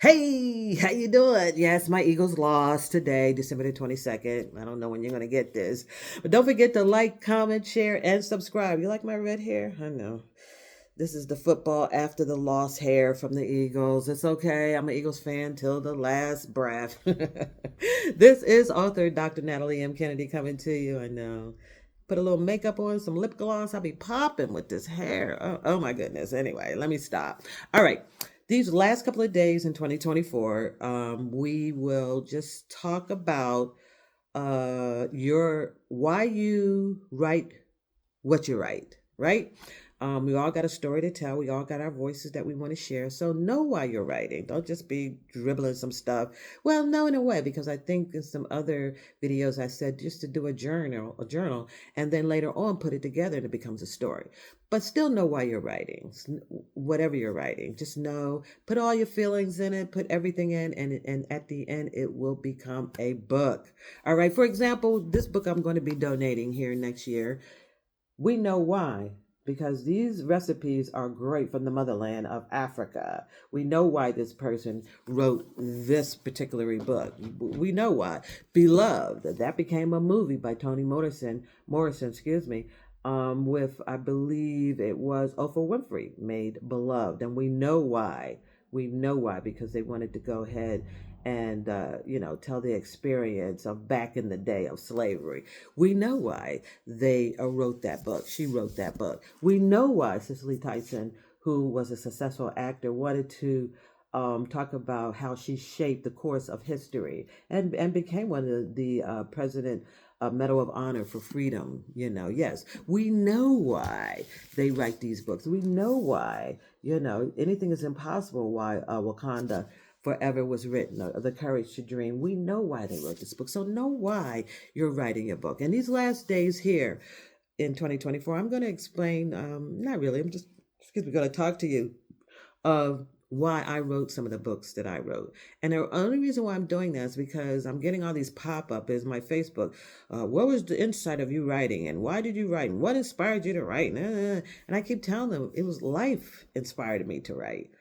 Hey, how you doing? Yes, my Eagles lost today, December the 22nd. I don't know when you're going to get this. But don't forget to like, comment, share, and subscribe. You like my red hair? I know. This is the football after the lost hair from the Eagles. It's okay. I'm an Eagles fan till the last breath. This is author Dr. Natalie M. Kennedy coming to you. I know. Put a little makeup on, some lip gloss. I'll be popping with this hair. Oh my goodness. Anyway, let me stop. All right. These last couple of days in 2024, we will just talk about your why you write what you write, right? We all got a story to tell. We all got our voices that we want to share. So know why you're writing. Don't just be dribbling some stuff. Well, no, in a way, because I think in some other videos I said just to do a journal, and then later on put it together and it becomes a story. But still know why you're writing. Whatever you're writing, just know, put all your feelings in it, put everything in, and at the end it will become a book. All right. For example, this book I'm going to be donating here next year, we know why. Because these recipes are great from the motherland of Africa. We know why this person wrote this particular book. We know why. Beloved, that became a movie by Toni Morrison, excuse me, with, I believe it was Oprah Winfrey, made Beloved. And we know why. We know why, because they wanted to go ahead and tell the experience of back in the day of slavery. We know why they wrote that book. She wrote that book. We know why Cicely Tyson, who was a successful actor, wanted to talk about how she shaped the course of history and became one of the president Medal of Honor for Freedom. Yes, we know why they write these books. We know why, anything is impossible. Why Wakanda Forever was written, or The Courage to Dream. We know why they wrote this book. So know why you're writing a book. And these last days here in 2024, I'm going to explain, not really, I'm just, excuse me, going to talk to you of why I wrote some of the books that I wrote. And the only reason why I'm doing that is because I'm getting all these pop-up is my Facebook. What was the insight of you writing? And why did you write? And what inspired you to write? And I keep telling them it was life inspired me to write.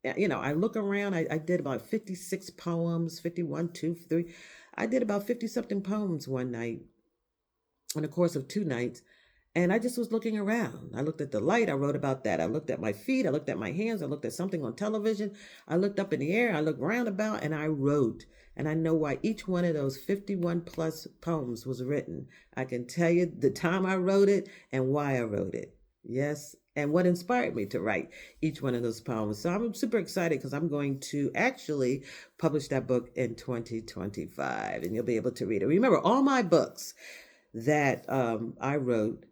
I look around, I did about 56 poems, 51, 2, 3. I did about 50 something poems one night in the course of 2 nights. And I just was looking around. I looked at the light. I wrote about that. I looked at my feet. I looked at my hands. I looked at something on television. I looked up in the air. I looked roundabout and I wrote. And I know why each one of those 51 plus poems was written. I can tell you the time I wrote it and why I wrote it. Yes. And what inspired me to write each one of those poems. So I'm super excited because I'm going to actually publish that book in 2025 and you'll be able to read it. Remember, all my books that I wrote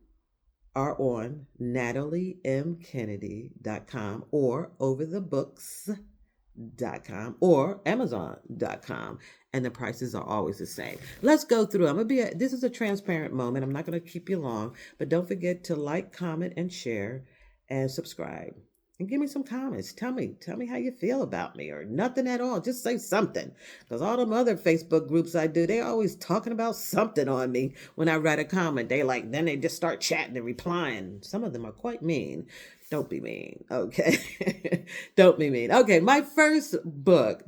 are on nataliemkennedy.com or overthebooks.com or amazon.com, and the prices are always the same. Let's go through. This is a transparent moment. I'm not going to keep you long, but don't forget to like, comment, and share and subscribe. And give me some comments. Tell me how you feel about me, or nothing at all. Just say something. Because all them other Facebook groups I do, they always talking about something on me when I write a comment. Then they just start chatting and replying. Some of them are quite mean. Don't be mean. Okay. Don't be mean. Okay. My first book,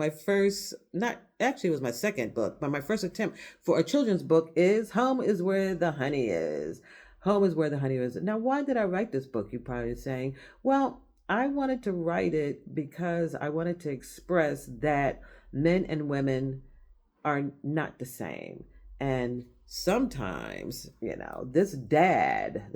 not actually, it was my second book, but my first attempt for a children's book is Home is Where the Honey Is. Home is Where the Honey Is. Now, why did I write this book? You're probably saying, well, I wanted to write it because I wanted to express that men and women are not the same. And sometimes, there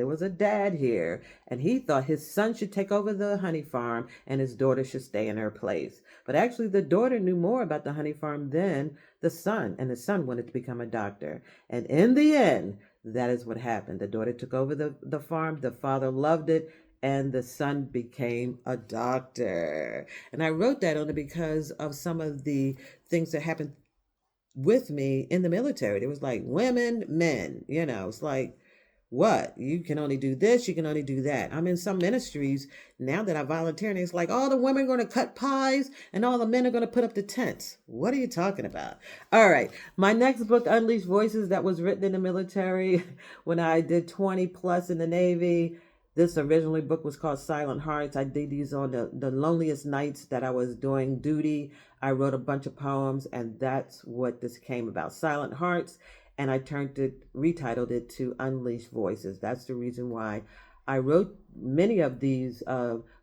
was a dad here, and he thought his son should take over the honey farm and his daughter should stay in her place. But actually, the daughter knew more about the honey farm than the son, and the son wanted to become a doctor. And in the end, that is what happened. The daughter took over the farm, the father loved it, and the son became a doctor. And I wrote that only because of some of the things that happened with me in the military. It was like women, men, it's like, what? You can only do this, you can only do that. I'm in some ministries now that I volunteer, and it's like all the women are going to cut pies and all the men are going to put up the tents. What are you talking about? All right. My next book, Unleashed Voices, that was written in the military when I did 20 plus in the Navy. This originally book was called Silent Hearts. I did these on the loneliest nights that I was doing duty. I wrote a bunch of poems, and that's what this came about, Silent Hearts. And I retitled it to Unleashed Voices. That's the reason why I wrote many of these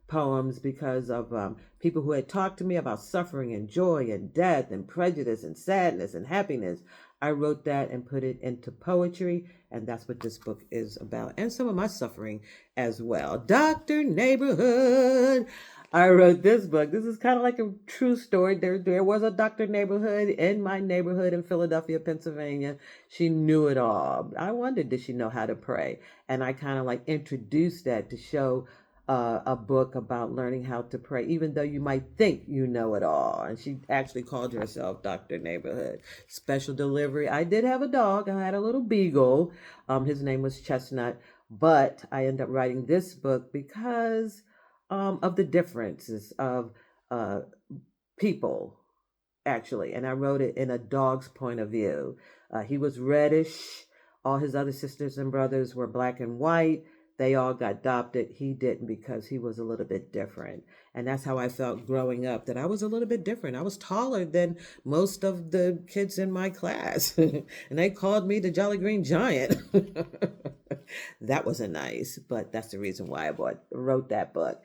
poems, because of people who had talked to me about suffering and joy and death and prejudice and sadness and happiness. I wrote that and put it into poetry, and that's what this book is about, and some of my suffering as well. Dr. Neighborhood. I wrote this book. This is kind of like a true story. There was a Dr. Neighborhood in my neighborhood in Philadelphia, Pennsylvania. She knew it all. I wondered, did she know how to pray? And I kind of like introduced that to show a book about learning how to pray, even though you might think you know it all. And she actually called herself Dr. Neighborhood. Special delivery. I did have a dog. I had a little beagle. His name was Chestnut. But I ended up writing this book because of the differences of uh, people, actually. And I wrote it in a dog's point of view. He was reddish. All his other sisters and brothers were black and white. They all got adopted. He didn't, because he was a little bit different. And that's how I felt growing up, that I was a little bit different. I was taller than most of the kids in my class. And they called me the Jolly Green Giant. That wasn't nice, but that's the reason why I wrote that book.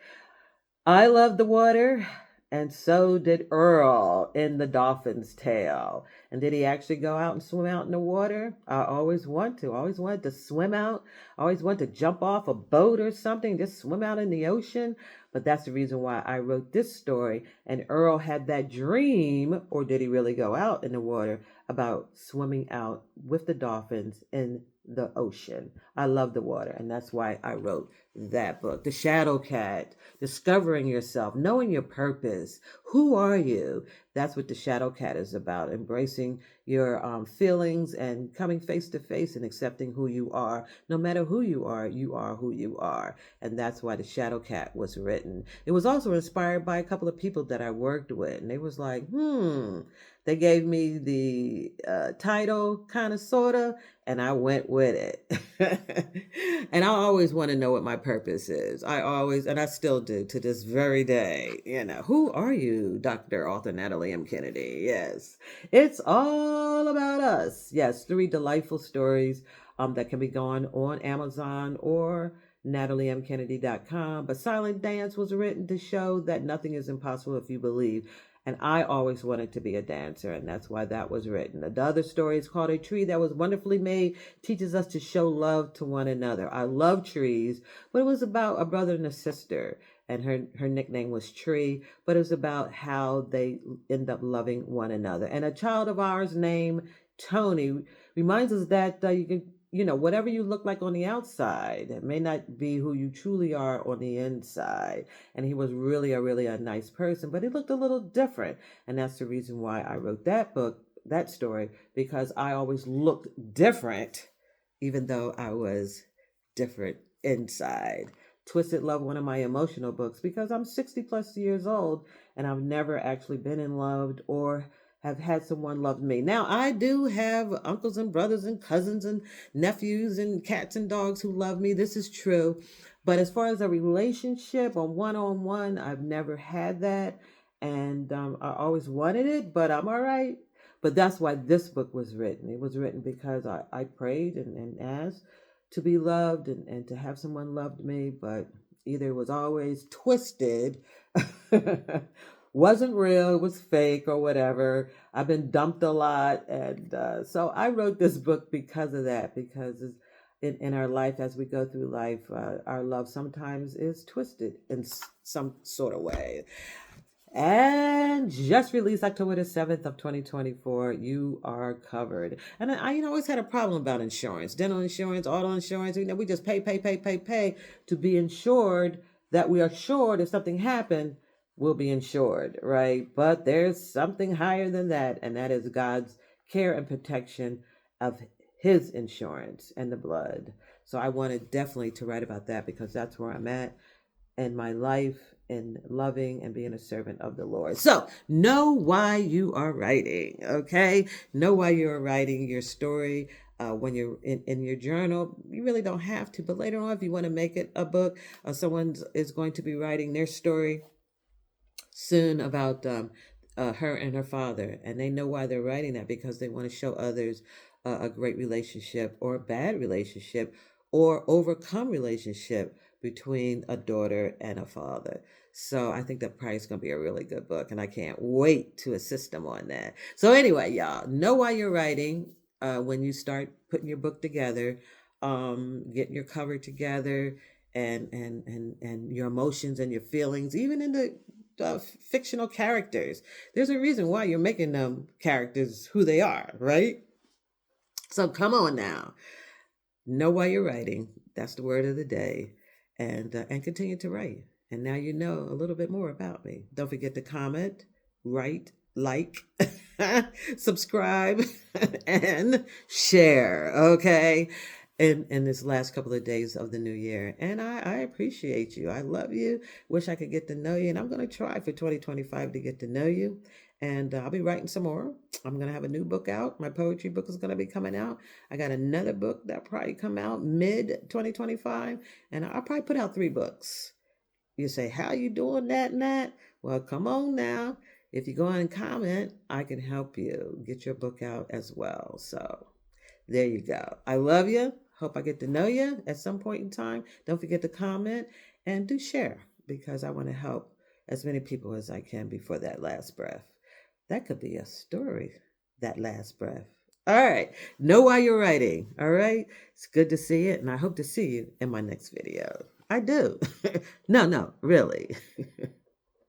I love the water, and so did Earl in The Dolphin's Tale. And did he actually go out and swim out in the water? I always want to. I always wanted to swim out. I always wanted to jump off a boat or something, just swim out in the ocean. But that's the reason why I wrote this story. And Earl had that dream, or did he really go out in the water, about swimming out with the dolphins in the ocean. I love the water, and that's why I wrote that book. The Shadow Cat, discovering yourself, knowing your purpose. Who are you? That's what the Shadow Cat is about, embracing your feelings and coming face to face and accepting who you are. No matter who you are who you are. And that's why the Shadow Cat was written. It was also inspired by a couple of people that I worked with, and they was like, they gave me the title, kind of, sort of, and I went with it. And I always want to know what my purpose is. And I still do to this very day. Who are you, Dr. Author Natalie M. Kennedy? Yes, it's all about us. Yes, 3 delightful stories that can be gone on Amazon or nataliemkennedy.com. But Silent Dance was written to show that nothing is impossible if you believe. And I always wanted to be a dancer, and that's why that was written. The other story is called A Tree That Was Wonderfully Made, teaches us to show love to one another. I love trees, but it was about a brother and a sister, and her nickname was Tree, but it was about how they end up loving one another. And a child of ours named Tony reminds us that you can, whatever you look like on the outside, it may not be who you truly are on the inside. And he was really a nice person, but he looked a little different. And that's the reason why I wrote that book, that story, because I always looked different, even though I was different inside. Twisted Love, one of my emotional books, because I'm 60 plus years old and I've never actually been in love or have had someone love me. Now, I do have uncles and brothers and cousins and nephews and cats and dogs who love me. This is true. But as far as a relationship, a one-on-one, I've never had that. And I always wanted it, but I'm all right. But that's why this book was written. It was written because I prayed and asked to be loved and to have someone love me, but either it was always twisted, wasn't real, it was fake or whatever. I've been dumped a lot. And so I wrote this book because of that, because in our life, as we go through life, our love sometimes is twisted in some sort of way. And just released October the 7th of 2024. You are covered. And I always had a problem about insurance, dental insurance, auto insurance. We just pay to be insured, that we are assured if something happened, we'll be insured, right? But there's something higher than that, and that is God's care and protection of his insurance and the blood. So I wanted definitely to write about that, because that's where I'm at in my life, in loving and being a servant of the Lord. So know why you are writing, okay? Know why you are writing your story. when you're in your journal. You really don't have to, but later on, if you want to make it a book, someone is going to be writing their story soon about her and her father, and they know why they're writing that because they want to show others a great relationship or a bad relationship or overcome relationship between a daughter and a father. So I think that probably is going to be a really good book, and I can't wait to assist them on that. So anyway, y'all know why you're writing when you start putting your book together, getting your cover together, and your emotions and your feelings, even in the fictional characters. There's a reason why you're making them characters who they are, right? So come on now, know why you're writing. That's the word of the day, and continue to write. And now you know a little bit more about me. Don't forget to comment, write, like, subscribe, and share. Okay. In this last couple of days of the new year. And I appreciate you. I love you. Wish I could get to know you. And I'm going to try for 2025 to get to know you. And I'll be writing some more. I'm going to have a new book out. My poetry book is going to be coming out. I got another book that probably come out mid 2025. And I'll probably put out 3 books. You say, how you doing that and that? Well, come on now. If you go and comment, I can help you get your book out as well. So there you go. I love you. Hope I get to know you at some point in time. Don't forget to comment and do share because I want to help as many people as I can before that last breath. That could be a story, that last breath. All right. Know why you're writing. All right. It's good to see it. And I hope to see you in my next video. I do. No, really.